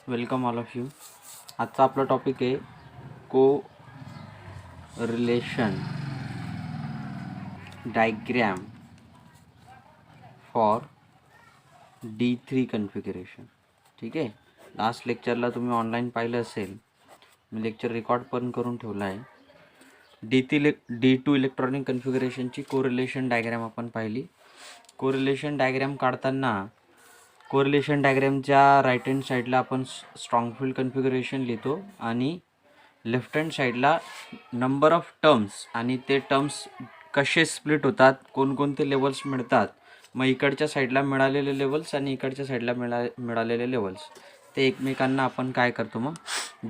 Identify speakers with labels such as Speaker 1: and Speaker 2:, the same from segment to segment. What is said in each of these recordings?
Speaker 1: Welcome all of you. आजचा आपला topic आहे को relation diagram for D3 configuration. ठीक आहे. लास्ट लेक्चरला तुम्ही ऑनलाईन पाहिलं असेल, मी लेक्चर रेकॉर्ड पण करून ठेवला आहे. D2 इलेक्ट्रॉनिक कन्फिगरेशनची कोरिलेशन डायग्रॅम आपण पाहिली. कोरिलेशन डायग्रॅम काढताना कोरिलेशन डायग्रॅमच्या राईट हँड साईडला आपण स्ट्रॉंग फील्ड कन्फिगरेशन लिहितो आणि लेफ्ट हँड साईडला नंबर ऑफ टर्म्स आणि ते टर्म्स कसे स्प्लिट होतात, कोणकोणते लेवल्स मिळतात, मग इकडच्या साईडला मिळालेले लेवल्स आणि इकडच्या साईडला मिळालेले लेवल्स ते एकमेकांना आपण काय करतो, मग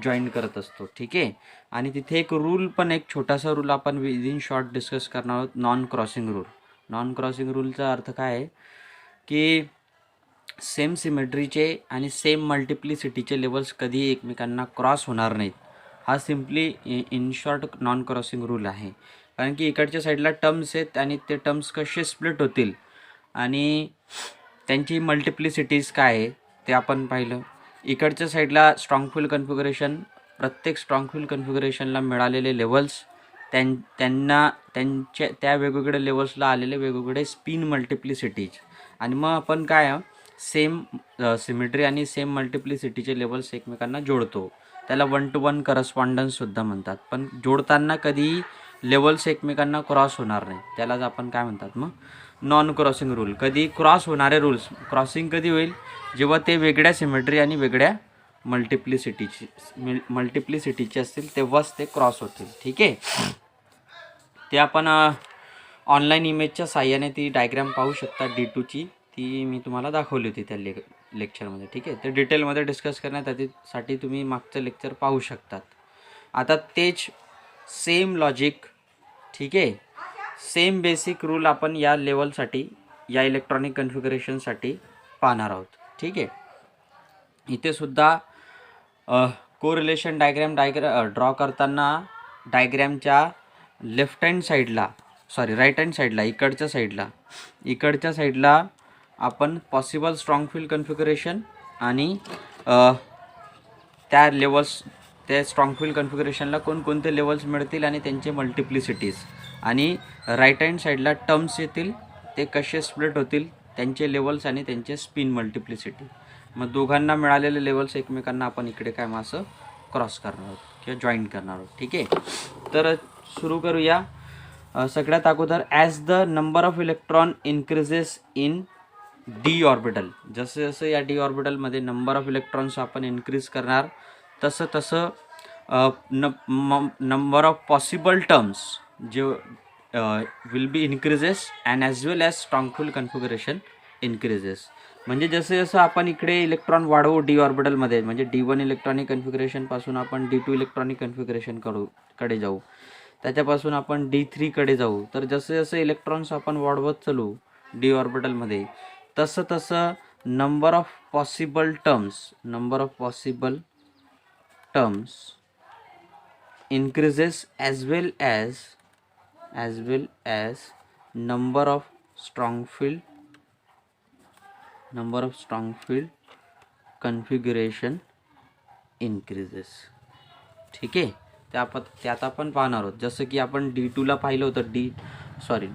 Speaker 1: जॉईन करत असतो. ठीक आहे. आणि तिथे एक रूल पण, एक छोटासा रूल आपण विदिन शॉर्ट डिस्कस करणार आहोत, non crossing rule. Non crossing रूलचा अर्थ काय आहे की सेम सिमेट्रीचे आणि सेम मल्टिप्लिसिटीचे लेवल्स कधी एकमेकांना क्रॉस होणार नाहीत. हा simply in short non crossing rule आहे. कारण की इकडच्या साईडला टर्म्स आहेत आणि ते टर्म्स कसे स्प्लिट होतील आणि त्यांची मल्टिप्लिसिटीज काय आहे ते आपण पाहिलं. इकडच्या साईडला स्ट्रॉंग फील्ड कन्फिगरेशन, प्रत्येक स्ट्रॉंग फील्ड कन्फिगरेशनला मिळालेले लेवल्स, त्या वेगवेगळ्या लेवल्सला आलेले वेगवेगळे स्पिन मल्टिप्लिसिटीज. आणि मग आपण काय सेम सिमेट्री आणि सेम मल्टिप्लिसिटीचे लेवल्स एकमेकांना जोडतो. त्याला 1-to-1 करस्पॉन्डन्ससुद्धा म्हणतात. पण जोडताना कधीही लेवल्स एकमेकांना क्रॉस होणार नाही. त्यालाच आपण काय म्हणतात, मग नॉन क्रॉसिंग रूल. कधी क्रॉस होणारे रूल्स, क्रॉसिंग कधी होईल जेव्हा ते वेगळ्या सिमेट्री आणि वेगळ्या मल्टिप्लिसिटीचे असतील तेव्हाच ते क्रॉस होतील. ठीक आहे. ते आपण ऑनलाईन इमेजच्या साहाय्याने ती डायग्रॅम पाहू शकता. D2ची ती मी तुम्हाला दाखवली होती त्या लेक्चरमध्ये. ठीक आहे. ते डिटेलमध्ये डिस्कस करण्यासाठी तुम्ही मागचं लेक्चर पाहू शकतात. आता तेच सेम लॉजिक, ठीक आहे, सेम बेसिक रूल आपण या लेवलसाठी, या इलेक्ट्रॉनिक कन्फिगरेशनसाठी पाहणार आहोत. ठीक आहे. इथे सुद्धा कोरिलेशन डायग्रॅम ड्रॉ करताना डायग्रॅमच्या लेफ्ट हँड साईडला, राईट हँड साईडला, इकडच्या साईडला आपण पॉसिबल स्ट्रॉंग फील्ड कन्फिगरेशन आणि त्या लेवल्स, त्या स्ट्रॉंग फील्ड कन्फिगरेशनला कोणकोणते लेवल्स मिळतील आणि त्यांचे मल्टिप्लिसिटीज, आणि राईट हँड साईडला टर्म्स येतील, ते कसे स्प्लिट होतील, त्यांचे लेवल्स आणि त्यांचे स्पिन मल्टिप्लिसिटी. मग दोघांना मिळालेले लेवल्स एकमेकांना आपण इकडे काय मग असं क्रॉस करणार आहोत किंवा जॉईन करणार आहोत. ठीक आहे. तर सुरू करूया. सगळ्यात अगोदर, as the number of electron increases in D orbital, जसं जसं या डी ऑर्बिटलमध्ये नंबर ऑफ इलेक्ट्रॉन्स आपण इन्क्रीज करणार तसं तसं नंबर ऑफ पॉसिबल टर्म्स जे will be increases and as well as strong field configuration increases. म्हणजे जसं जसं आपण इकडे इलेक्ट्रॉन वाढवू डी ऑर्बिटलमध्ये, म्हणजे D1 इलेक्ट्रॉनिक कन्फिगरेशनपासून आपण D2 इलेक्ट्रॉनिक कन्फिगरेशनकडे जाऊ, त्याच्यापासून आपण D3 कडे जाऊ, तर जसं जसं इलेक्ट्रॉन्स आपण वाढवत चालू डी ऑर्बिटलमध्ये, तसं तसं number of possible terms increases as well as number of strong field configuration increases. ठीक आहे. त्यात आपण पाहणार आहोत. जसं की आपण D2ला पाहिलं होतं,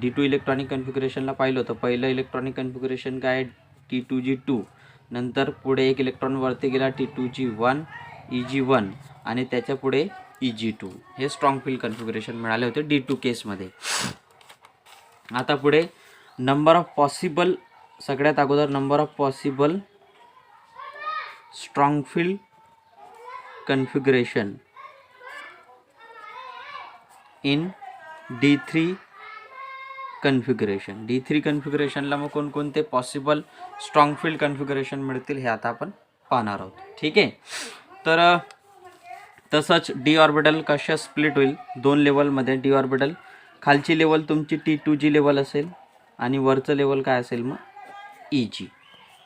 Speaker 1: D2 इलेक्ट्रॉनिक कन्फिगरेशनला पाहिलं होतं. पहिलं इलेक्ट्रॉनिक कन्फिगरेशन काय, T2G2, नंतर पुढे एक इलेक्ट्रॉन वरती गेला T2G1, EG1, आणि त्याच्या पुढे EG2. हे स्ट्रॉंग फील्ड कन्फिगरेशन मिळाले होते D2 केसमध्ये. आता पुढे नंबर ऑफ पॉसिबल, सगळ्यात अगोदर number of possible strong field configuration in D3 configuration. D3 कन्फिगरेशनला मग कोणकोणते पॉसिबल स्ट्रॉंग फील्ड कन्फिगरेशन मिळतील हे आता आपण पाहणार आहोत. ठीक आहे. तर तसंच डी ऑर्बिटल कशा स्प्लिट होईल, 2 लेवलमध्ये. डी ऑर्बिटल खालची लेवल तुमची T2G लेवल असेल आणि वरचं लेवल काय असेल, मग EG.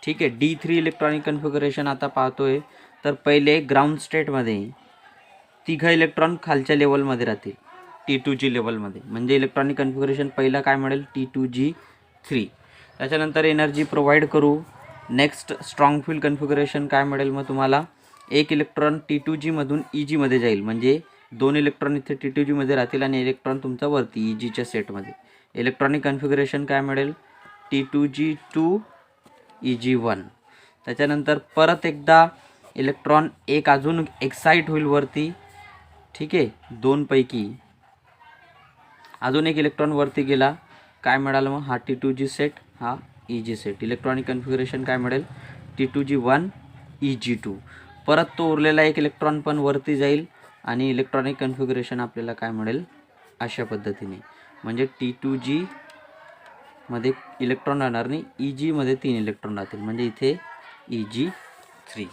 Speaker 1: ठीक आहे. D3 इलेक्ट्रॉनिक कन्फिगरेशन आता पाहतोय, तर पहिले ग्राउंड स्टेटमध्ये 3 इलेक्ट्रॉन खालच्या लेवलमध्ये राहतील T2G लेवलमध्ये, म्हणजे इलेक्ट्रॉनिक कन्फिगरेशन पहिला काय मिळेल, T2G3. त्याच्यानंतर एनर्जी प्रोव्हाइड करू. नेक्स्ट स्ट्रॉंग फील्ड कन्फिगरेशन काय मिळेल मग तुम्हाला, एक इलेक्ट्रॉन T2G मधून EG जाईल, म्हणजे 2 इलेक्ट्रॉन इथे T2G मध्ये राहतील आणि इलेक्ट्रॉन तुमचा वरती EGच्या सेटमध्ये. इलेक्ट्रॉनिक कन्फिगरेशन काय मिळेल? T2G2 EG1. त्याच्यानंतर परत एकदा इलेक्ट्रॉन एक अजून एक्साइट होईल वरती, ठीक आहे. 2 पैकी अजून एक इलेक्ट्रॉन वरती गेला, काय मिळालं मग? हा T2G सेट, हा EG सेट. इलेक्ट्रॉनिक कन्फिगरेशन काय मिळेल? T2G1 EG2. परत तो उरलेला एक इलेक्ट्रॉन पण वरती जाईल आणि इलेक्ट्रॉनिक कन्फिगरेशन आपल्याला काय मिळेल? अशा पद्धतीने. म्हणजे T2G मध्ये इलेक्ट्रॉन राहणार नाही, EG मध्ये 3 इलेक्ट्रॉन राहतील, म्हणजे इथे EG3.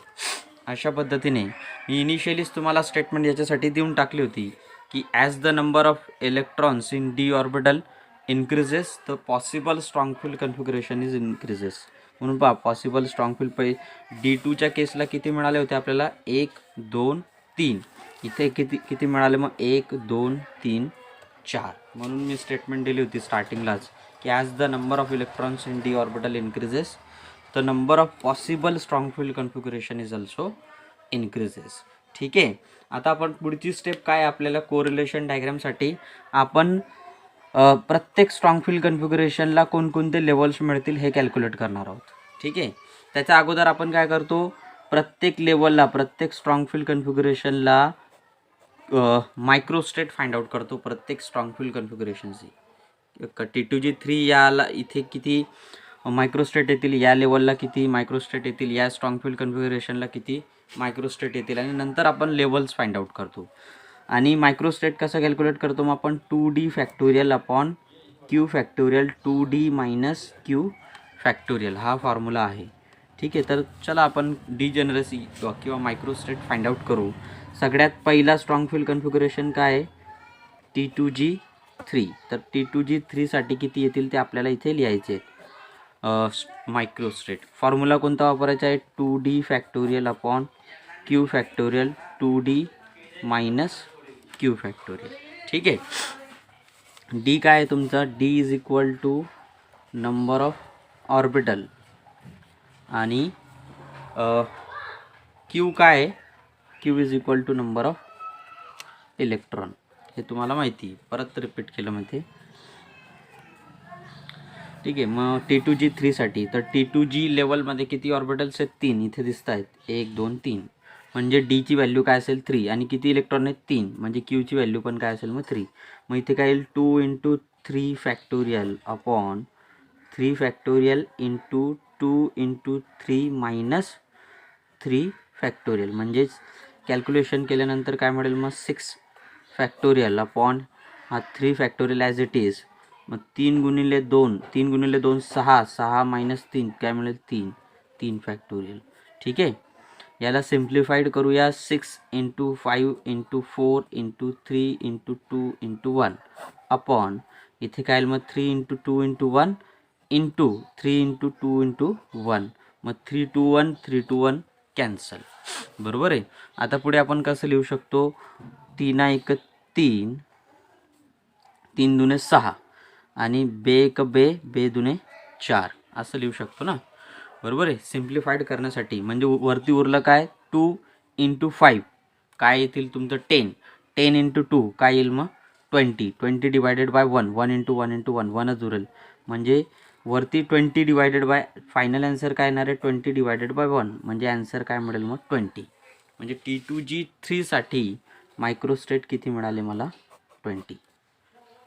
Speaker 1: अशा पद्धतीने मी इनिशियलीच तुम्हाला स्टेटमेंट याच्यासाठी देऊन टाकली होती की as the number of electrons in D orbital increases the possible strong field configuration is increases. म्हणून पहा, पॉसिबल स्ट्रॉंग फील्ड D2च्या केसला किती मिळाले होते आपल्याला? 1 2 3. इथे किती मिळाले मग? 1 2 3 4. म्हणून मी स्टेटमेंट दिली होती स्टार्टिंगलाच की as the number of electrons in D orbital increases the number of possible strong field configuration is also increases. ठीक आहे. आता आपण पुढची स्टेप काय आपल्याला कोरिलेशन डायग्रामसाठी आपण प्रत्येक स्ट्रॉंग फील्ड कन्फिगरेशनला कोणकोणते लेवल्स मिळतील हे कॅल्क्युलेट करणार आहोत. ठीक आहे. त्याच्या अगोदर आपण काय करतो? प्रत्येक लेवलला, प्रत्येक स्ट्रॉंग फील्ड कन्फिगरेशनला मायक्रोस्टेट फाइंड आउट करतो प्रत्येक स्ट्रॉंग फील्ड कन्फिगरेशनची. T2G3 याला इथे किती मायक्रोस्टेट येतील, या लेवलला किती मायक्रोस्टेट येतील, या स्ट्रॉंग फील्ड कन्फिगरेशनला किती मायक्रोस्टेट येतील, आणि नंतर आपण लेवल्स फाइंड आउट करतो. आणि मायक्रोस्टेट कसं कॅल्क्युलेट करतो मग आपण? 2D factorial upon Q factorial 2D minus Q factorial हा फॉर्म्युला आहे. ठीक आहे. तर चला आपण डिजेनरसी किंवा मायक्रोस्टेट फाइंड आउट करू. सगळ्यात पहिला स्ट्रॉंग फील्ड कन्फिगरेशन काय आहे? T2G3. तर T2G3 साठी किती येतील ते आपल्याला इथे लिहायचे. मायक्रोस्टेट फॉर्म्युला कोणता वापरायचा आहे? 2D factorial upon Q factorial 2D minus Q factorial. ठीक आहे. D काय आहे तुमचा? D is equal to number of orbital आणि Q काय आहे? Q is equal to number of electron. हे तुम्हाला माहिती आहे, परत रिपीट केलं मध्ये. ठीक आहे. मग T2G3 साठी तर T2G लेवलमध्ये किती ऑर्बिटल्स आहेत? 3 इथे दिसत आहेत. 1 2 3. म्हणजे Dची व्हॅल्यू काय असेल? 3. आणि किती इलेक्ट्रॉन आहेत? 3. म्हणजे Qची व्हॅल्यू पण काय असेल? मग 3. मग इथे काय येईल? 2 × 3 factorial upon 3 factorial into 2 × 3 minus 3 factorial. म्हणजेच कॅल्क्युलेशन केल्यानंतर काय मिळेल मग? 6 फॅक्टोरियल अपॉन हा 3 फॅक्टोरियल ॲज इट इज. मग 3 × 2 3 × 2 6. 6 मायनस 3 काय मिळेल? 3 फॅक्टोरियल. ठीक आहे. याला सिम्प्लिफाईड करूया. 6 × 5 × 4 × 3 × 2 × 1 अपॉन इथे काय येईल मग? 3 × 2 × 1 इंटू 3 × 2 × 1. मग 3 2 1 3 2 1 कॅन्सल. बरोबर आहे. आता पुढे आपण कसं लिहू शकतो? 3 1 3 3 दुने 6 आणि बे 1 बे बे दुने 4 असं लिहू शकतो ना. बरोबर आहे. सिम्प्लिफाईड करण्यासाठी म्हणजे वरती उरलं काय? 2 × 5 काय येतील तुमचं? 10. 10 × 2 काय येईल मग? 20. 20 डिवायडेड बाय 1. 1 × 1 × 1 1च उरेल. म्हणजे वरती 20 डिवायडेड बाय फायनल आन्सर काय येणार आहे? 20 डिवायडेड बाय 1. म्हणजे आन्सर काय मिळेल मग? 20. म्हणजे T2G3 साठी मायक्रोस्टेट किती मिळाले मला? 20.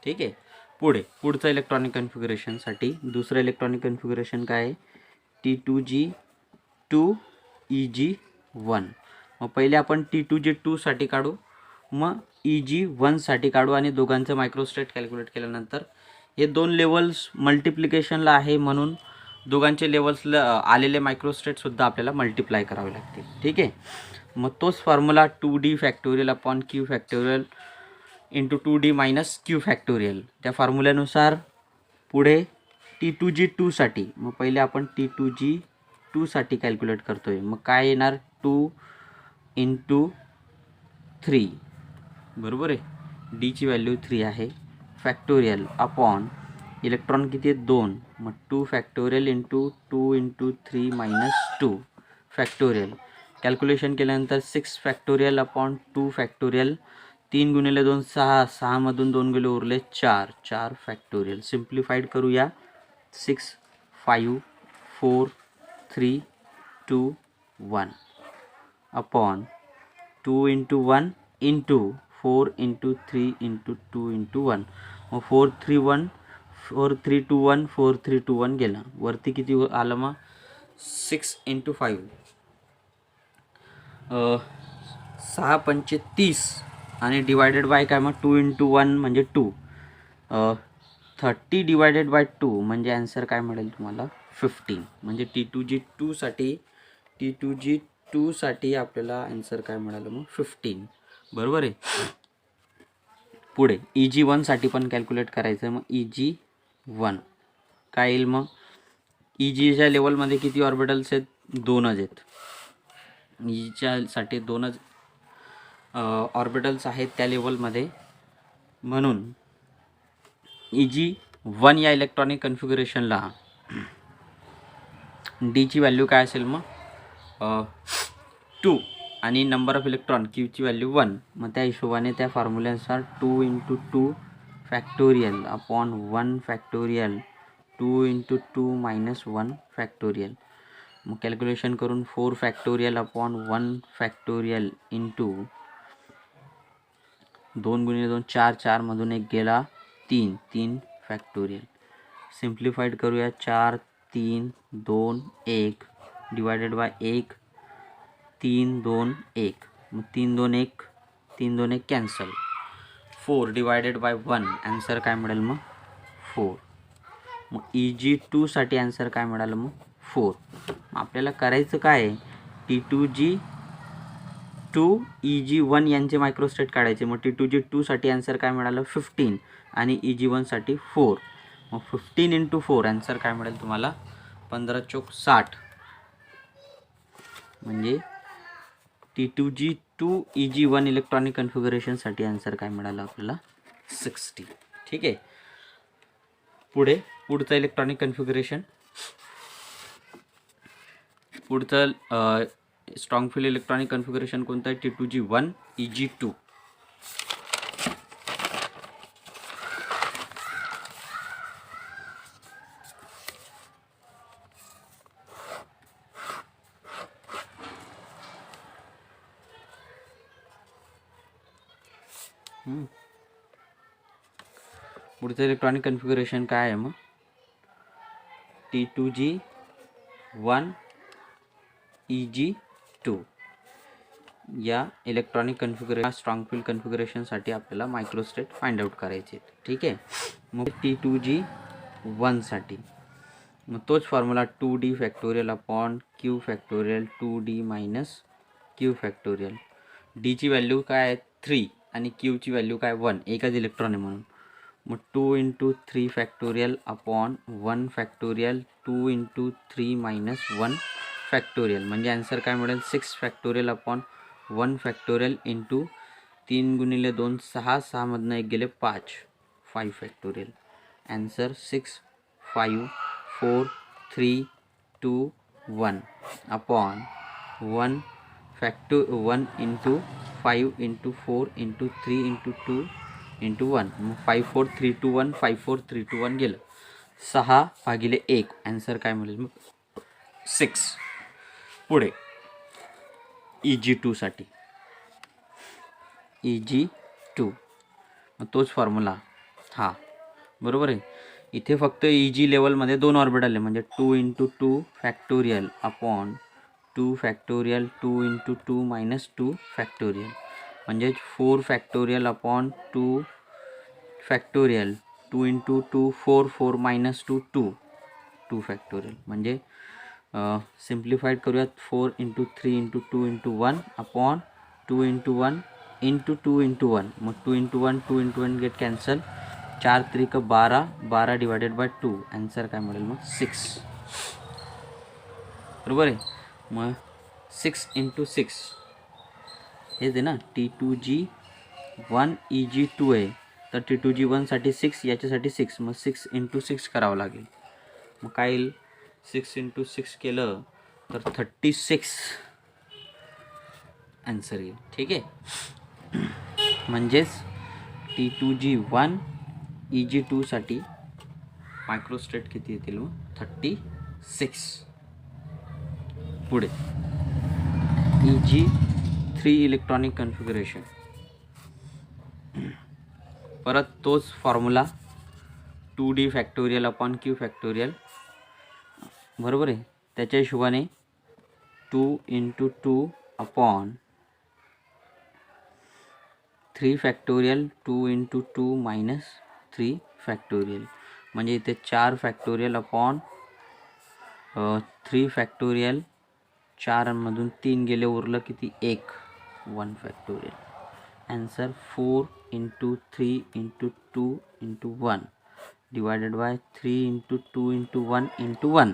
Speaker 1: ठीक आहे. पुढचं इलेक्ट्रॉनिक कन्फिगरेशनसाठी दुसरं इलेक्ट्रॉनिक कन्फिगरेशन काय आहे? T2G2 EG1. मग पहिले आपण T2G2 साठी काढू, मग EG1 साठी काढू आणि दोघांचं मायक्रोस्टेट कॅल्क्युलेट केल्यानंतर हे 2 लेवल्स मल्टिप्लिकेशनला आहे म्हणून दोघांचे लेवल्सला आलेले मायक्रोस्टेटसुद्धा आपल्याला मल्टिप्लाय करावे लागतील. ठीक आहे. मग तोच formula 2D factorial upon Q factorial into 2D minus Q factorial. त्या फॉर्म्युल्यानुसार पुढे T2G2 साठी मग पहिले आपण T2G2 साठी कॅल्क्युलेट करतोय. मग काय येणार? 2 × 3. बरोबर आहे. Dची व्हॅल्यू 3 आहे. फॅक्टोरियल अपॉन इलेक्ट्रॉन किती आहेत? 2. मग 2 factorial into 2 × 3 minus 2 factorial. Calculation केल्यानंतर 6 फॅक्टोरियल अपॉन 2 फॅक्टोरियल, 3 गुणिले 2 6, 6मधून 2 गेले उरले 4, 4 फॅक्टोरियल. सिम्प्लिफाईड करूया. 6 5 4 3 2 1 upon 2 into 1 into 4 into 3 into 2 into 1. मग 4 3 2 1 4 3 2 1 गेला. वरती किती आलं मग 6 इंटू 5 6 पंचे 30 आणि डिवायडेड बाय काय मग 2 इंटू 1 म्हणजे 2. 30 डिवायडेड बाय 2 म्हणजे आन्सर काय मिळेल तुम्हाला 15. म्हणजे T2G2 साठी आपल्याला आन्सर काय मिळालं मग 15. बरोबर आहे. पुढे EG1 साठी पण कॅल्क्युलेट करायचं आहे. मग EG1 काय येईल मग EGच्या लेवलमध्ये किती ऑर्बिटल्स आहेत 2च आहेत. EGच्या साठी 2च ऑर्बिटल्स आहेत त्या लेवलमध्ये. म्हणून EG1 या इलेक्ट्रॉनिक कन्फिगरेशनला D ची व्हॅल्यू काय असेल मग 2 आणि नंबर ऑफ इलेक्ट्रॉन Q ची व्हॅल्यू 1. मग त्या हिशोबाने त्या फॉर्म्युल्यानुसार 2 into 2 factorial upon 1 factorial 2 into 2 minus 1 factorial. मग कॅल्क्युलेशन करून 4 फॅक्टोरियल अपॉन 1 फॅक्टोरियल इंटू 2 गुणिले 2 4, 4मधून 1 गेला 3, 3 फॅक्टोरियल. सिम्प्लिफाईड करूया. 4 3 2 1 डिवायडेड बाय 1 3 2 1. मग 3 2 1 3 2 1 कॅन्सल. 4 डिवायडेड बाय 1 आन्सर काय मिळेल मग 4. मग EG2 साठी आन्सर काय मिळालं मग 4. आपल्याला करायचं काय T2G2 EG1 यांचे मायक्रोस्टेट काढायचे. मग T2G2 साठी आन्सर काय मिळालं 15 आणि EG1 साठी 4. मग 15 इंटू 4 आन्सर काय मिळेल तुम्हाला 15 चौक 60. म्हणजे T2G2 EG1 इलेक्ट्रॉनिक कन्फिगरेशनसाठी आन्सर काय मिळालं आपल्याला 60. ठीक आहे. पुढचं इलेक्ट्रॉनिक कन्फिगरेशन, पुढचं स्ट्रॉंग फील्ड इलेक्ट्रॉनिक कन्फिगरेशन कोणतं आहे T2G1 EG2. पुढचं इलेक्ट्रॉनिक कन्फिगरेशन काय आहे मग T2G1 EG2 या इलेक्ट्रॉनिक कन्फिगरेशन स्ट्रॉंग फील्ड कन्फिगरेशनसाठी आपल्याला मायक्रोस्टेट फाइंड आउट करायचे. ठीक आहे. मग T2G1 साठी मग तोच formula 2D factorial upon Q factorial 2D minus Q factorial. D ची व्हॅल्यू काय आहे 3 आणि Q ची व्हॅल्यू काय 1, एकच इलेक्ट्रॉन आहे म्हणून. मग 2 into 3 factorial upon 1 factorial 2 into 3 minus 1 factorial. म्हणजे आन्सर काय मिळेल 6 फॅक्टोरियल अपॉन 1 फॅक्टोरियल इंटू 3 गुणिले 2 6, 6मधनं 1 गेले 5 factorial. Answer 6 5 4 3 2 1 upon 1 into 5 into 4 into 3 into 2 into 1. मग 5 4 3 2 1 5 4 3 2 1 गेलं 6 भागिले 1. आन्सर काय मिळेल मग 6. पुढे EG2 साठी EG2 मग तोच फॉर्म्युला हा बरोबर आहे. इथे फक्त EG लेवलमध्ये 2 ऑर्बिटल आहे म्हणजे 2 into 2 factorial upon 2 factorial 2 into 2 minus 2 factorial. म्हणजे 4 factorial upon 2 factorial 2 into 2 4 4 minus 2 2 factorial. म्हणजे सिम्प्लिफाईड करूयात 4 into 3 into 2 into 1 upon 2 into 1 into 2 into 1. मग 2 into 1 2 into 1 get cancel. 4 3 12 12 divided by 2. Answer काय मिळेल मग 6. बरोबर आहे. मग 6 इंटू 6 हेच आहे ना T2G1 EG2 आहे. तर T2G1 साठी 6 याच्यासाठी 6. मग 6 इंटू 6 करावं लागेल. मग काय येईल 6 इंटू 6 केलं तर 36 आन्सर येईल. ठीक आहे, म्हणजेच T2G1 EG2साठी मायक्रोस्टेट किती येतील मग 36. पुढे EG3 इलेक्ट्रॉनिक कन्फिगरेशन, परत तोच formula 2D factorial upon Q factorial, बरोबर आहे. त्याच्या हिशोबाने 2 × 2 अपॉन 3 फॅक्टोरियल 2 × 2 मायनस 3 फॅक्टोरियल, म्हणजे इथे 4 फॅक्टोरियल अपॉन 3 फॅक्टोरियल, 4मधून 3 गेले, उरलं किती 1 फॅक्टोरियल. आन्सर 4 × 3 × 2 × 1 डिवायडेड बाय 3 × 2 × 1 × 1,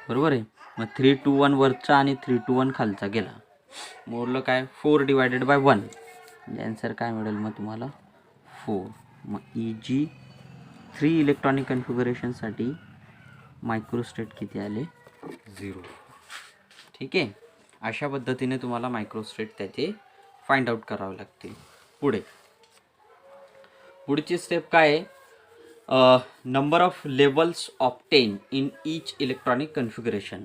Speaker 1: बरोबर आहे. मग 3 to 1 वरचा आणि 3 to 1 खालचा गेला, मग उरलं काय 4 डिवायडेड बाय 1, म्हणजे आन्सर काय मिळेल मग तुम्हाला 4. मग EG3 इलेक्ट्रॉनिक कन्फिगरेशनसाठी मायक्रोस्टेट किती आले 0. ठीक आहे, अशा पद्धतीने तुम्हाला मायक्रोस्टेट त्याचे फाइंड आउट करावे लागतील. पुढची स्टेप काय आहे, number of levels obtain in each electronic configuration.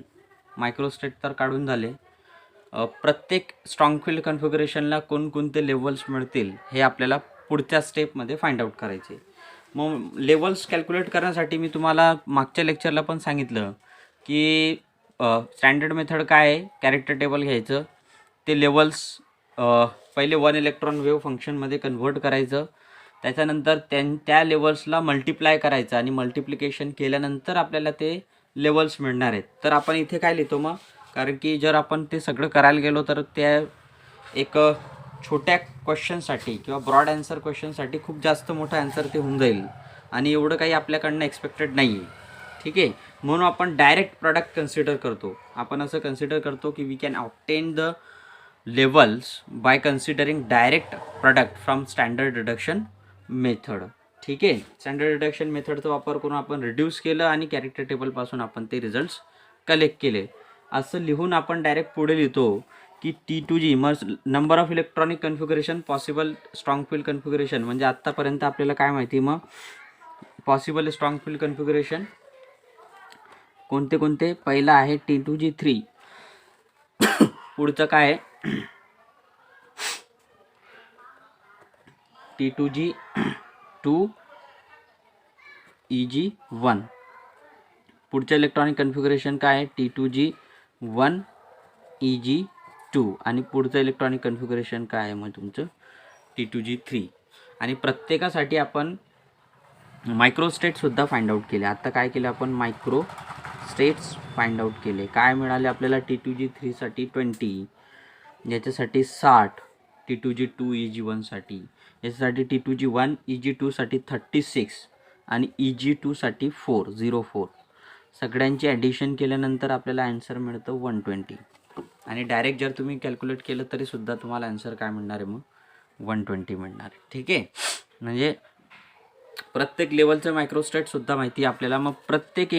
Speaker 1: Microstate तर काढून झाले, प्रत्येक स्ट्रॉंगफील्ड कन्फिगरेशनला कोणकोणते लेवल्स मिळतील हे आपल्याला पुढच्या स्टेपमध्ये फाइंड आउट करायचे. मग लेवल्स कॅल्क्युलेट करण्यासाठी मी तुम्हाला मागच्या लेक्चरला पण सांगितलं की स्टँडर्ड मेथड काय आहे, कॅरेक्टर टेबल घ्यायचं, ते लेवल्स पहिले 1 इलेक्ट्रॉन वेव्ह फंक्शनमध्ये कन्व्हर्ट करायचं, त्याच्यानंतर त्या लेवल्सला मल्टिप्लाय करायचं आणि मल्टिप्लिकेशन केल्यानंतर आपल्याला ते लेवल्स मिळणार आहेत. तर आपण इथे काय लिहितो मग, कारण की जर आपण ते सगळं करायला गेलो तर त्या एक छोट्या क्वेश्चनसाठी किंवा ब्रॉड आन्सर क्वेश्चनसाठी खूप जास्त मोठा आन्सर ते होऊन जाईल आणि एवढं काही आपल्याकडनं एक्सपेक्टेड नाही आहे. ठीक आहे, म्हणून आपण डायरेक्ट प्रोडक्ट कन्सिडर करतो. आपण असं कन्सिडर करतो की we can obtain the levels by considering direct product from standard deduction method. ठीक आहे, स्टँडर्ड डिडक्शन मेथडचा वापर करून आपण रिड्यूस केलं आणि कॅरेक्टर टेबलपासून आपण ते रिझल्ट्स कलेक्ट केले. असं लिहून आपण डायरेक्ट पुढे लिहितो की T2G मग number of electronic configuration possible strong field configuration, म्हणजे आत्तापर्यंत आपल्याला काय माहिती, मग पॉसिबल स्ट्रॉंग फील्ड कन्फिगरेशन कोणते कोणते. पहिला आहे T2G3, पुढचं काय आहे T2G2 EG1, पुढचं इलेक्ट्रॉनिक कन्फिगरेशन काय आहे T2G1 EG2, आणि पुढचं इलेक्ट्रॉनिक कन्फिगरेशन काय आहे मग तुमचं T2G3. आणि प्रत्येकासाठी आपण मायक्रोस्टेटसुद्धा फाइंड आउट केले. आता काय केले आपण, मायक्रोस्टेट्स फाइंड आउट केले. काय मिळाले आपल्याला T2G3साठी 20, याच्यासाठी 60, T2G2 EG1साठी, याच्यासाठी T2G1 EG2साठी 36 आणि EG2साठी 4. सगळ्यांची ॲडिशन केल्यानंतर आपल्याला आन्सर मिळतं 120. आणि डायरेक्ट जर तुम्ही कॅल्क्युलेट केलं तरीसुद्धा तुम्हाला आन्सर काय मिळणार आहे मग 120 मिळणार आहे. ठीक आहे, म्हणजे प्रत्येक लेवलचं मायक्रोस्टेटसुद्धा माहिती आहे आपल्याला. मग प्रत्येक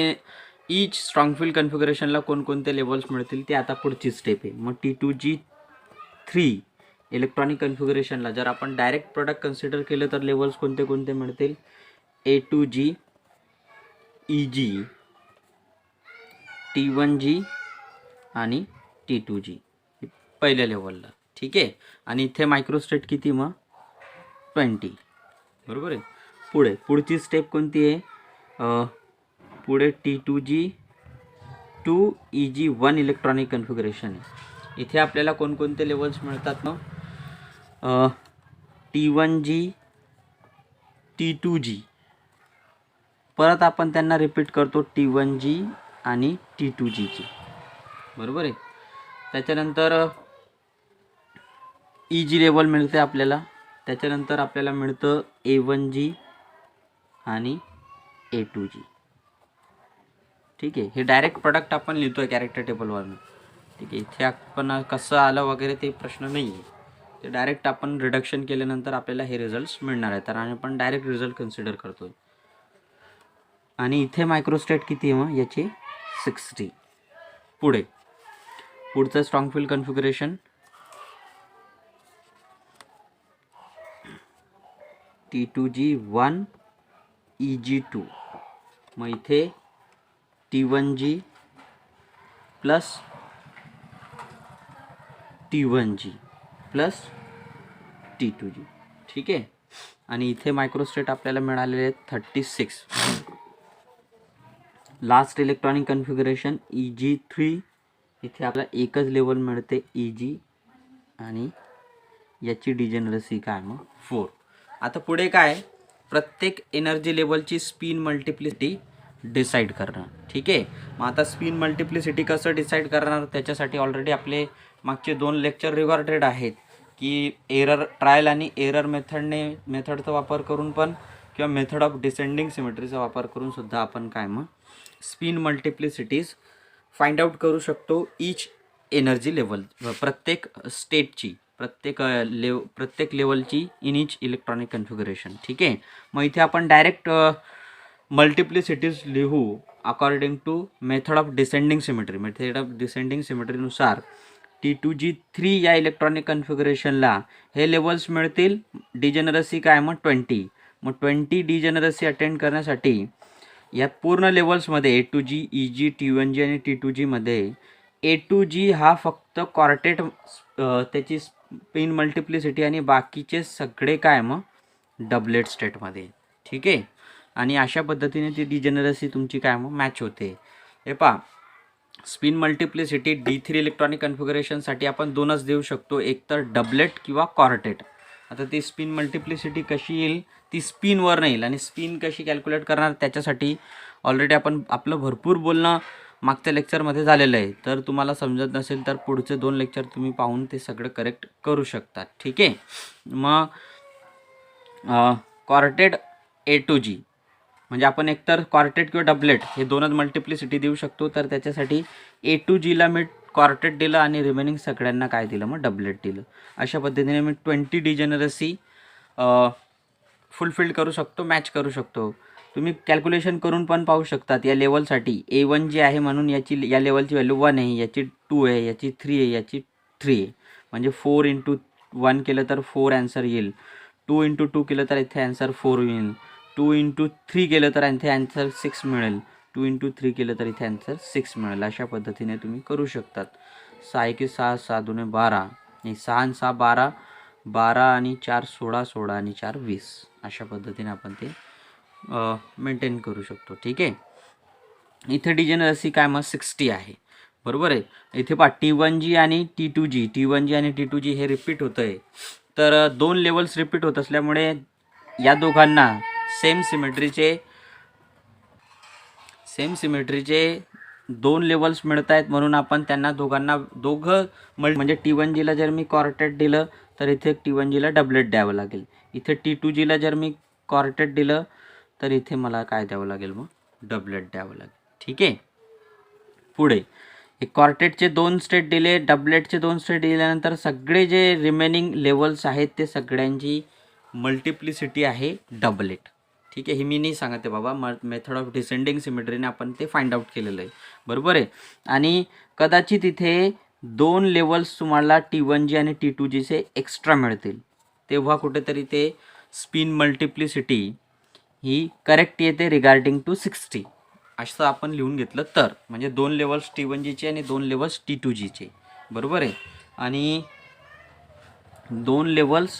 Speaker 1: ईच स्ट्रॉंगफील्ड कन्फिगरेशनला कोणकोणते लेवल्स मिळतील ते आता पुढची स्टेप आहे. मग T2G3 इलेक्ट्रॉनिक कन्फिगरेशनला जर आपण डायरेक्ट प्रोडक्ट कन्सिडर केलं तर लेवल्स कोणते कोणते मिळतील, A2G EG, T1G आणि T2G पहिल्या लेवलला. ठीक आहे, आणि इथे मायक्रोस्टेट किती मग 20, बरोबर आहे. पुढची स्टेप कोणती आहे, पुढे T2G2 EG1 इलेक्ट्रॉनिक कन्फिगरेशन आहे. इथे आपल्याला कोणकोणते लेवल्स मिळतात मग, T1G T2G, परत आपण त्यांना रिपीट करतो T1G आणि T2G, बरोबर आहे. त्याच्यानंतर EG लेवल मिळते आपल्याला, त्याच्यानंतर आपल्याला मिळतं A1G आणि A2G. ठीक आहे, हे डायरेक्ट प्रोडक्ट आपण लिहितोय कॅरेक्टर टेबलवरून. ठीक आहे, इथे आपण कसं आलं वगैरे ते प्रश्न नाही आहे, ते डायरेक्ट आपण रिडक्शन केल्यानंतर आपल्याला हे रिझल्ट्स मिळणार आहेत, तर आपण डायरेक्ट रिझल्ट कन्सिडर करतोय. आणि इथे मायक्रोस्टेट किती आहे मग याचे 60. पुढचं strong field configuration T2G1 Eg2, मग इथे T1G plus T1G plus T2G. ठीक आहे. आणि इथे मायक्रोस्टेट आपल्याला मिळालेले आहेत 36. लास्ट इलेक्ट्रॉनिक कन्फिगरेशन Eg3, इथे आपल्याला एकच लेवल मिळते Eg आणि याची डिजेनरसी काय मग 4. आता पुढे काय, प्रत्येक एनर्जी लेवलची स्पिन मल्टिप्लिसिटी डिसाईड करणं. ठीक आहे. मग आता स्पिन मल्टिप्लिसिटी कसं डिसाईड करणार, त्याच्यासाठी ऑलरेडी आपले मागचे 2 लेक्चर रिकॉर्डेड आहेत की ट्रायल आणि एरर मेथडचा वापर करून पण किंवा मेथड ऑफ डिसेंडिंग सिमेट्रीचा वापर करून सुद्धा आपण काय मग स्पिन मल्टिप्लिसिटीज फाइंड आउट करू शकतो ईच एनर्जी लेवल, प्रत्येक स्टेटची, प्रत्येक लेवलची इन ईच इलेक्ट्रॉनिक कन्फिगरेशन. ठीक आहे. मग इथे आपण डायरेक्ट मल्टिप्लिसिटीज लिहू according to method of descending सिमेट्रीनुसार T2G3 या इलेक्ट्रॉनिक कन्फिगरेशनला हे लेवल्स मिळतील. डिजेनरसी काय मग 20. मग 20 डिजेनरसी अटेंड करण्यासाठी या पूर्ण लेवल्समध्ये A2G, EG, T1G आणि T2G मध्ये A2G हा फक्त क्वार्टेट त्याची स्पिन मल्टिप्लिसिटी आणि बाकीचे सगळे काय मग डबलेट स्टेटमध्ये. ठीक आहे. आणि अशा पद्धतीने ती डिजेनरसी तुमची काय मग मॅच होते. हे पहा, स्पिन मल्टिप्लिसिटी D3 इलेक्ट्रॉनिक कन्फिगरेशनसाठी आपण 2च देऊ शकतो, एक तर डबलेट किंवा क्वार्टेट. आता ती स्पिन मल्टिप्लिसिटी कशी येईल, ती स्पिनवर नाही येईल. आणि स्पिन कशी कॅल्क्युलेट करणार, त्याच्यासाठी ऑलरेडी आपलं भरपूर बोलणं मागच्या लेक्चरमध्ये झालेलं आहे. तर तुम्हाला समजत नसेल तर पुढचे 2 लेक्चर तुम्ही पाहून ते सगळं करेक्ट करू शकता. ठीक आहे. मग क्वार्टेट A2G म्हणजे आपण एकतर क्वार्टेट किंवा डबलेट हे 2च मल्टिप्लिसिटी देऊ शकतो. तर त्याच्यासाठी A2Gला मी क्वार्टेट दिलं आणि रिमेनिंग सगळ्यांना काय दिलं मग डबलेट दिलं. अशा पद्धतीने मी 20 डिजेनरसी फुलफिल करू शकतो, मॅच करू शकतो. तुम्ही कॅल्क्युलेशन करून पण पाहू शकतात. या लेवलसाठी A1 जी आहे म्हणून या लेवलची व्हॅल्यू 1 आहे, याची 2 आहे, याची 3 आहे, याची 3 आहे. म्हणजे 4 × 1 केलं तर 4 ॲन्सर येईल. 2 × 2 केलं तर इथे ॲन्सर 4 येईल. 2 × 3 केलं तर इथे ॲन्सर 6 मिळेल. 2 × 3 केलं तर इथे ॲन्सर 6 मिळेल. अशा पद्धतीने तुम्ही करू शकतात. 6 × 6 6 × 2 12 आणि 6 आणि 6 12, 12 आणि 4 16, 16 आणि 4 20. अशा पद्धतीने आपण ते मेंटेन करू शकतो. ठीक आहे. इथे डिजेनरसी काय मग 60 आहे. बरोबर आहे. इथे पहा T1G आणि T2G हे रिपीट होतं आहे. तर 2 लेवल्स रिपीट होत असल्यामुळे या दोघांना सेम सिमेट्रीचे 2 लेवल्स मिळत आहेत. म्हणून आपण त्यांना दोघं म्हणजे T1Gला जर मी क्वार्टेट दिलं तर इथे T1Gला डबलेट द्यावं लागेल. इथे T2Gला जर मी क्वार्टेट दिलं तर इथे मला काय द्यावं लागेल मग डबलेट द्यावं लागेल. ठीक आहे. पुढे एक क्वार्टेटचे 2 स्टेट दिले, डबलेटचे 2 स्टेट दिल्यानंतर सगळे जे रिमेनिंग लेवल्स आहेत ते सगळ्यांची मल्टिप्लिसिटी आहे डबलेट. ठीक आहे. ही मी नाही सांगते बाबा, मेथड ऑफ डिसेंडिंग सिमेट्रीने आपण ते फाइंड आउट केलेलं आहे. बरोबर आहे. आणि कदाचित इथे 2 लेवल्स तुम्हाला T1G आणि T2Gचे एक्स्ट्रा मिळतील, तेव्हा कुठेतरी ते स्पिन मल्टिप्लिसिटी ही करेक्ट येते रिगार्डिंग टू 60. असं आपण लिहून घेतलं तर, म्हणजे 2 लेवल्स T1Gचे आणि 2 लेवल्स T2Gचे. बरोबर आहे. आणि 2 लेवल्स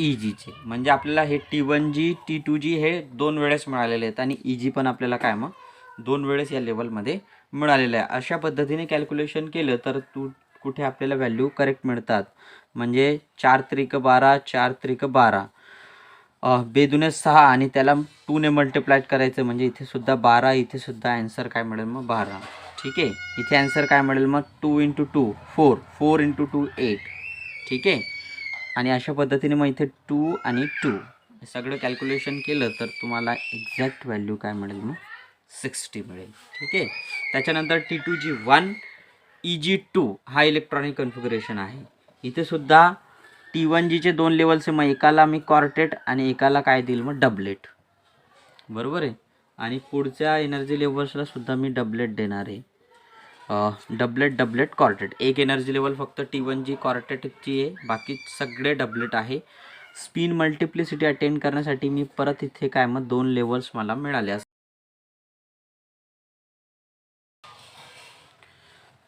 Speaker 1: EGचे, म्हणजे आपल्याला हे T1G T2G हे 2 वेळेस मिळालेले आहेत आणि EG पण आपल्याला काय मग 2 वेळेस या लेवलमध्ये मिळालेलं आहे. अशा पद्धतीने कॅल्क्युलेशन केलं तर कुठे आपल्याला व्हॅल्यू करेक्ट मिळतात. म्हणजे 4 त्रिक 12, 4 त्रिक 12, 2 दुने 6 आणि त्याला 2 ने मल्टिप्लाय करायचं म्हणजे इथे सुद्धा 12, इथे सुद्धा ॲन्सर काय मिळेल मग 12. ठीक आहे. इथे ॲन्सर काय मिळेल मग 2 × 2 4, 4 × 2 8. ठीक आहे. आणि अशा पद्धतीने मग इथे 2 आणि 2 हे सगळं कॅल्क्युलेशन केलं तर तुम्हाला एक्झॅक्ट व्हॅल्यू काय मिळेल मग 60 मिळेल. ठीक आहे. त्याच्यानंतर T2G1 EG2 हा इलेक्ट्रॉनिक कन्फिगरेशन आहे. इथे सुद्धा T1Gचे 2 लेवल्स आहे, मग एकाला मी क्वार्टेट आणि एकाला काय देईल मग डबलेट. बरोबर आहे. आणि पुढच्या एनर्जी लेवल्सला सुद्धा मी डबलेट देणार आहे. Doublet quartet. एक एनर्जी लेवल फक्त T1G क्वार्टेटची आहे, बाकी सगळे डबलेट आहे. स्पिन मल्टिप्लिसिटी अटेंड करण्यासाठी मी परत इथे काय मग 2 लेवल्स मला मिळाले.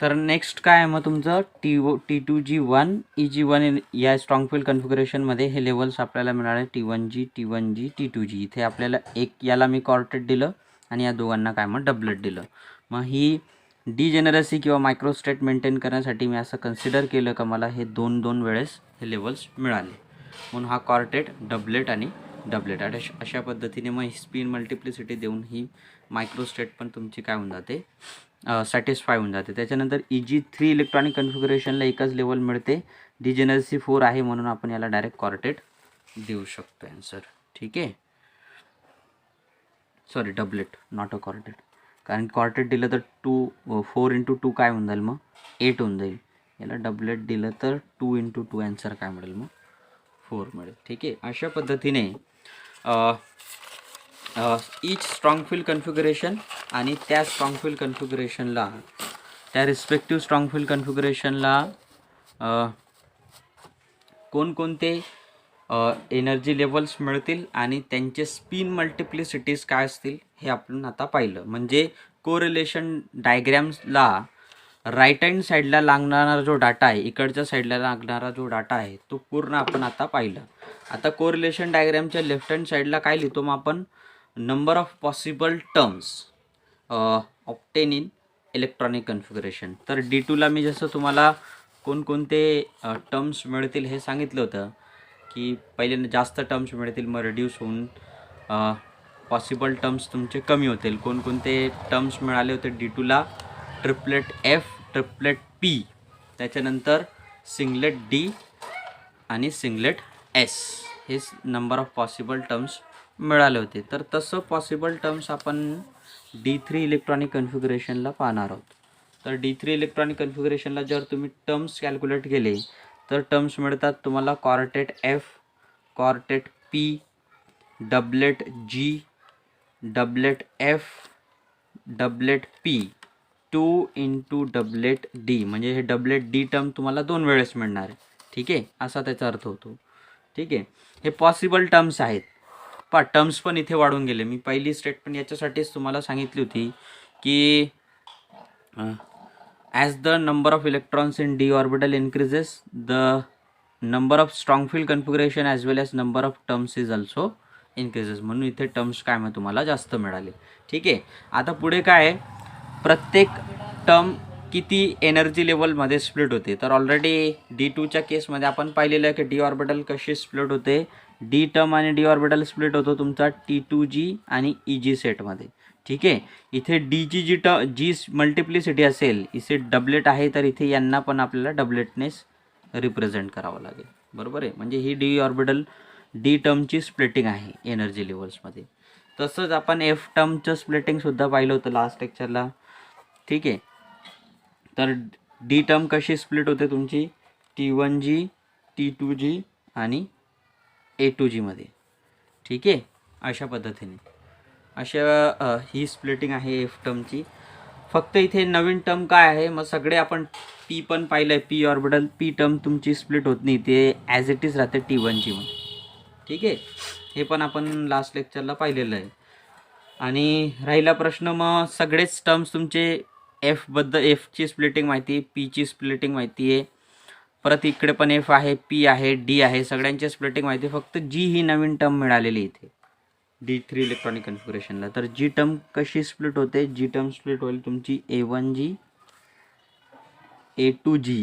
Speaker 1: तर नेक्स्ट काय आहे मग तुमचं T2G1 EG1 या स्ट्रॉंगफील्ड कन्फिगरेशनमध्ये हे लेवल्स आपल्याला मिळाले T1G T1G T2G. इथे आपल्याला एक याला मी कॉर्टेट दिलं आणि या दोघांना काय मग डबलेट दिलं. मग ही डिजेनरसी किंवा मायक्रोस्टेट मेंटेन करण्यासाठी मी असं कन्सिडर केलं का मला हे 2-2 वेळेस हे लेवल्स मिळाले, म्हणून हा कॉर्टेट डबलेट आणि डबलेट अशा पद्धतीने मग स्पिन मल्टिप्लिसिटी देऊन ही मायक्रोस्टेट पण तुमची काय होऊन जाते, सॅटिस्फाय होऊन जाते. त्याच्यानंतर EG3 इलेक्ट्रॉनिक कन्फिगरेशनला एकच लेवल मिळते, डिजेनरसी 4 आहे म्हणून आपण याला डायरेक्ट कॉर्टेट देऊ शकतो आन्सर. ठीक आहे, सॉरी डबलेट नॉट अ कॉर्टेट, कारण कॉर्टेट दिलं तर 4 × 2 काय होऊन जाईल मग 8 होऊन जाईल. याला डबलेट दिलं तर 2 × 2 आन्सर काय मिळेल मग 4 मिळेल. ठीक आहे, अशा पद्धतीने ईच स्ट्रॉंगफील्ड कन्फिगरेशन आणि त्या स्ट्रॉंगफील्ड कन्फिगरेशनला, त्या रिस्पेक्टिव्ह स्ट्रॉंगफील्ड कन्फिगरेशनला कोणकोणते एनर्जी लेवल्स मिळतील आणि त्यांचे स्पिन मल्टिप्लिसिटीज काय असतील हे आपण आता पाहिलं. म्हणजे कोरिलेशन डायग्रॅम्सला राईट हँड साईडला लागणारा जो डाटा आहे, इकडच्या साईडला लागणारा जो डाटा आहे तो पूर्ण आपण आता पाहिलं. आता कोरिलेशन डायग्रॅमच्या लेफ्ट हँड साईडला काय लिहितो मग आपण, number of possible terms obtain in electronic configuration. तर D2ला मी जसं तुम्हाला कोणकोणते टर्म्स मिळतील हे सांगितलं होतं की पहिले जास्त टर्म्स मिळतील, मग रिड्यूस होऊन पॉसिबल टर्म्स तुमचे कमी होतील. कोणकोणते टर्म्स मिळाले होते D2ला, ट्रिपलेट F, ट्रिपलेट P, त्याच्यानंतर सिंगलेट D आणि सिंगलेट S, हे नंबर ऑफ पॉसिबल टर्म्स मिळाले होते. तर तसं पॉसिबल टर्म्स आपण D3 इलेक्ट्रॉनिक कन्फिगरेशनला पाहणार आहोत. तर D3 इलेक्ट्रॉनिक कन्फिगरेशनला जर तुम्ही टर्म्स कॅल्क्युलेट केले तर टर्म्स मिळतात तुम्हाला कॉर्टेट F, कॉर्टेट P, doublet G, doublet F, doublet P, 2 × doublet D. म्हणजे हे डबलेट D टर्म तुम्हाला 2 वेळेस मिळणार आहे. ठीक आहे, असा त्याचा अर्थ होतो. ठीक आहे, हे पॉसिबल टर्म्स आहेत. टर्म्स पण इथे वाढून गेले. मी पहिली स्टेटमेंट याच्यासाठीच तुम्हाला सांगितली होती की as the number of electrons in D orbital increases, the number of strong field configuration as well as number of terms is also increases. म्हणून इथे टर्म्स काय मग तुम्हाला जास्त मिळाले. ठीक आहे, आता पुढे काय आहे, प्रत्येक टर्म किती एनर्जी लेवलमध्ये स्प्लिट होते. तर ऑलरेडी D2च्या केसमध्ये आपण पाहिलेलं आहे की D ऑर्बिटल कशी स्प्लिट होते. D टर्म आणि D ऑर्बिटल स्प्लिट होतो तुमचा T2G आणि EG सेटमध्ये. ठीक आहे, इथे Dची जी मल्टिप्लिसिटी असेल, इथे डबलेट आहे तर इथे यांना पण आपल्याला डबलेटनेस रिप्रेझेंट करावं लागेल. बरोबर आहे, म्हणजे ही D ऑर्बिटल D टर्मची स्प्लिटिंग आहे एनर्जी लेवल्समध्ये. तसंच आपण F टर्मचं स्प्लिटिंगसुद्धा पाहिलं होतं लास्ट लेक्चरला. ठीक आहे, तर D टर्म कशी स्प्लिट होते तुमची T1G, T2G आणि A2G मध्ये. ठीक आहे, अशा पद्धतीने ही स्प्लिटिंग आहे F टर्मची. फक्त इथे नवीन टर्म काय आहे, मग सगळे आपण P पण पाहिलं आहे, P ऑर्बिटल P टर्म तुमची स्प्लिट होत नाही, ते ॲज इट इज राहते T1G मध्ये. ठीक आहे, हे पण आपण लास्ट लेक्चरला पाहिलेलं आहे. आणि राहिला प्रश्न मग सगळेच टर्म्स तुमचे Fची स्प्लिटिंग माहिती आहे, Pची स्प्लिटिंग माहिती आहे, परत इकडे पण F आहे, P आहे, D आहे, सगळ्यांची स्प्लिटिंग माहिती आहे. फक्त G ही नवीन टर्म मिळालेली इथे D3 इलेक्ट्रॉनिक कन्फिगरेशनला. तर G टर्म कशी स्प्लिट होते, G टर्म स्प्लिट होईल तुमची A1G, A2G,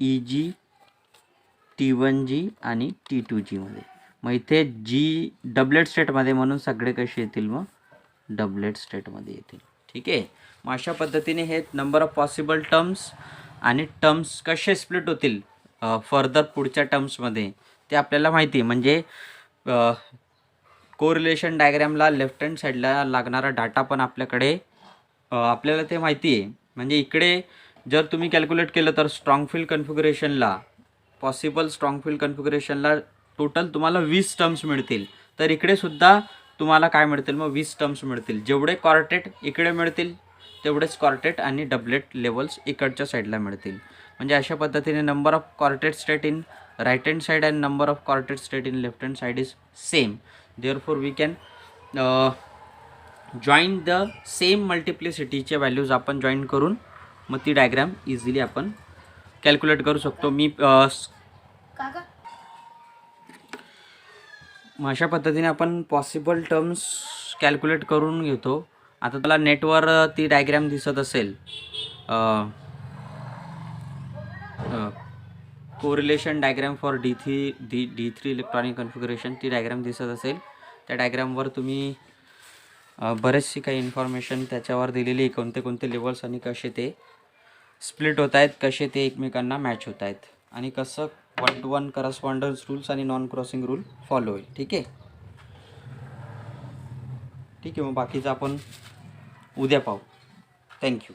Speaker 1: EG, T1G आणि T2G मध्ये. मग इथे G डबलेट स्टेटमध्ये, म्हणून सगळे कसे येतील मग डबलेट स्टेटमध्ये येतील. ठीक आहे, मग अशा पद्धतीने हे नंबर ऑफ पॉसिबल टर्म्स आणि टर्म्स कसे स्प्लिट होतील फर्दर पुढच्या टर्म्समध्ये ते आपल्याला माहिती आहे. म्हणजे कोरिलेशन डायग्रॅमला लेफ्ट हँड साईडला लागणारा डाटा पण आपल्याकडे आपल्याला ते माहिती आहे. म्हणजे इकडे जर तुम्ही कॅल्क्युलेट केलं तर स्ट्रॉंगफील्ड कन्फिगरेशनला, पॉसिबल स्ट्रॉंगफील्ड कन्फिगरेशनला टोटल तुम्हाला 20 टर्म्स मिळतील. तर इकडे सुद्धा तुम्हाला काय मिळतील मग 20 टर्म्स मिळतील. जेवढे कॉर्टेट इकडे मिळतील तेवढेच कॉर्टेट आणि डबलेट लेवल्स इकडच्या साईडला मिळतील. म्हणजे अशा पद्धतीने number of quartet state in right hand side and number of quartet state in left hand side is same. Therefore we can join the same मल्टिप्लिसिटीचे व्हॅल्यूज आपण जॉईन करून मग ती डायग्रॅम इझिली आपण कॅल्क्युलेट करू शकतो. मग अशा पद्धतीने आपण पॉसिबल टर्म्स कॅल्क्युलेट करून घेतो. आता तुला नेटवर ती डायग्रॅम दिसत असेल, correlation diagram for D3 electronic configuration, ती डायग्रॅम दिसत असेल. त्या डायग्रॅमवर तुम्ही बरेचशी काही इन्फॉर्मेशन त्याच्यावर दिलेली आहे, कोणते कोणते लेवल्स आणि कसे ते स्प्लिट होत आहेत, कसे ते एकमेकांना मॅच होत आहेत आणि कसं 1-to-1 करस्पॉन्डन्स रूल्स आणि नॉन क्रॉसिंग रूल फॉलो होईल. ठीक आहे. मग बाकीचं आपण उद्या पाहू. थँक्यू.